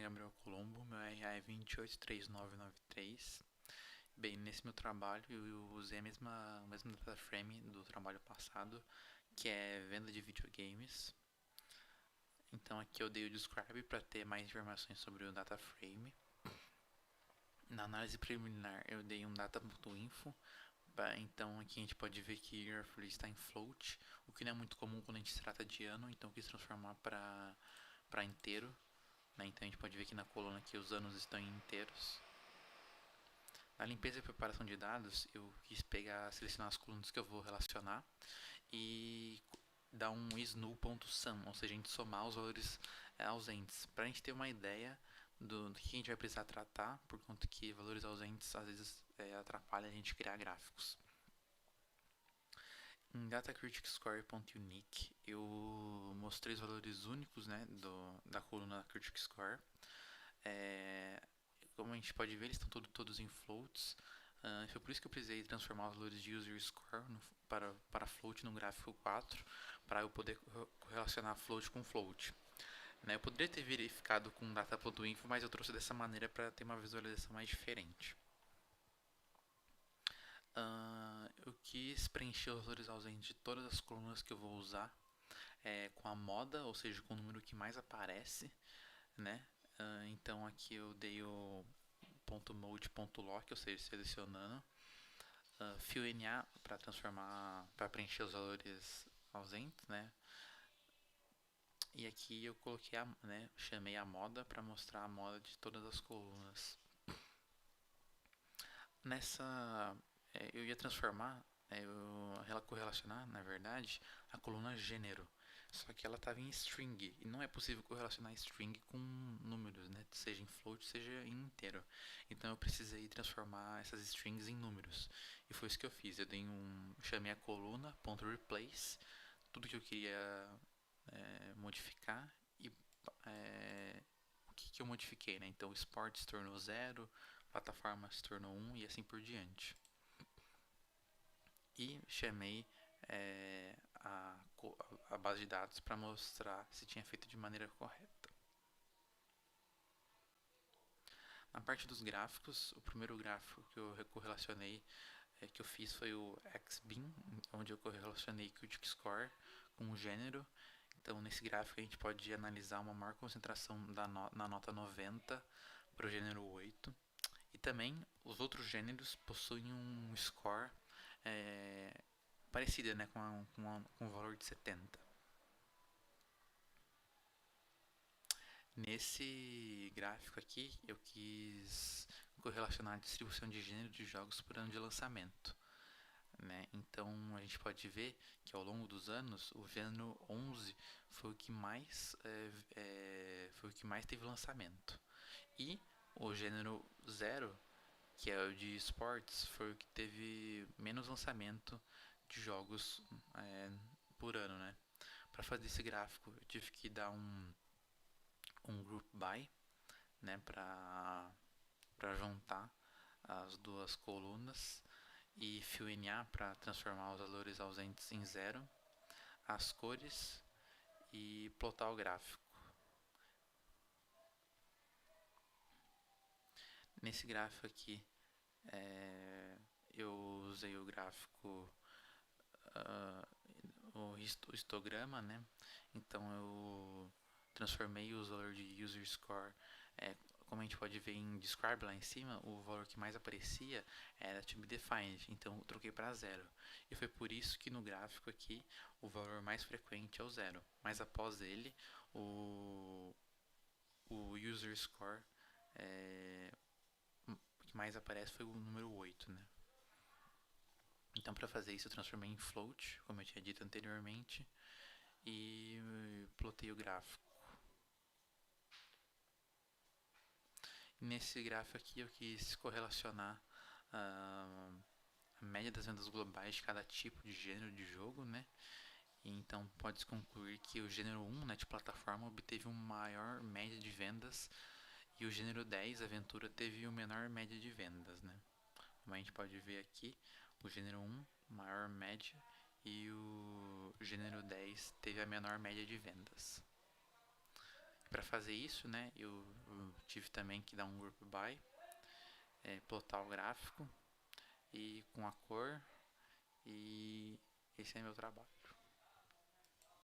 é Gabriel Colombo, meu RA é 283993. Bem, nesse meu trabalho eu usei o mesmo data frame do trabalho passado, que é venda de videogames. Então aqui eu dei o describe para ter mais informações sobre o data frame. Na análise preliminar eu dei um data.info. Então aqui a gente pode ver que year of release está em float, o que não é muito comum quando a gente se trata de ano, então eu quis transformar para inteiro. Então a gente pode ver que na coluna que os anos estão em inteiros. Na limpeza e preparação de dados, eu quis selecionar as colunas que eu vou relacionar e dar um is_null.sum, ou seja, a gente somar os valores ausentes, para a gente ter uma ideia do que a gente vai precisar tratar, por conta que valores ausentes às vezes atrapalham a gente criar gráficos. Em DataCriticScore.unique eu mostrei os valores únicos, né, da coluna Critic Score. Como a gente pode ver, eles estão todos em floats. Foi por isso que eu precisei transformar os valores de user score para float no gráfico 4, para eu poder correlacionar float com float. Eu poderia ter verificado com data.info, mas eu trouxe dessa maneira para ter uma visualização mais diferente. Eu quis preencher os valores ausentes de todas as colunas que eu vou usar com a moda, ou seja, com o número que mais aparece, né? Então aqui eu dei o .mode.lock, ou seja, selecionando fillNA para preencher os valores ausentes, né? E aqui eu coloquei chamei a moda para mostrar a moda de todas as colunas. Nessa eu ia transformar, correlacionar, na verdade, a coluna gênero. Só que ela estava em string, e não é possível correlacionar string com números, né? Seja em float, seja em inteiro. Então eu precisei transformar essas strings em números. E foi isso que eu fiz. Eu chamei a coluna .replace, tudo que eu queria modificar, e o que eu modifiquei, né? Então o sport se tornou 0, plataforma se tornou 1 e assim por diante. E chamei a base de dados para mostrar se tinha feito de maneira correta. Na parte dos gráficos, o primeiro gráfico que eu correlacionei, que eu fiz foi o XBeam, onde eu correlacionei Critic Score com o gênero. Então nesse gráfico a gente pode analisar uma maior concentração na nota 90 para o gênero 8. E também os outros gêneros possuem um score parecido, né, com o valor de 70. Nesse gráfico aqui eu quis correlacionar a distribuição de gênero de jogos por ano de lançamento. Então a gente pode ver que ao longo dos anos o gênero 11 foi o que mais teve lançamento, e o gênero 0, que é o de esportes, foi o que teve menos lançamento de jogos por ano, né? Para fazer esse gráfico eu tive que dar um group by, né, para juntar as duas colunas, e fillNA para transformar os valores ausentes em 0, as cores, e plotar o gráfico. Nesse gráfico aqui eu usei o gráfico, o histograma, né? Então eu transformei os valores de user score, como a gente pode ver em describe lá em cima, o valor que mais aparecia era to be defined, então eu troquei para 0. E foi por isso que no gráfico aqui o valor mais frequente é o 0, mas após ele o user score que mais aparece foi o número 8, né? Então para fazer isso eu transformei em float, como eu tinha dito anteriormente, e plotei o gráfico. Nesse gráfico aqui eu quis correlacionar a média das vendas globais de cada tipo de gênero de jogo, né? E então pode-se concluir que o gênero 1, né, de plataforma, obteve uma maior média de vendas, e o gênero 10, aventura, teve uma menor média de vendas, né? Como a gente pode ver aqui, o gênero 1, maior média, e o gênero 10 teve a menor média de vendas. para fazer isso, né, eu tive também que dar um group by, plotar o gráfico e com a cor, e esse é meu trabalho.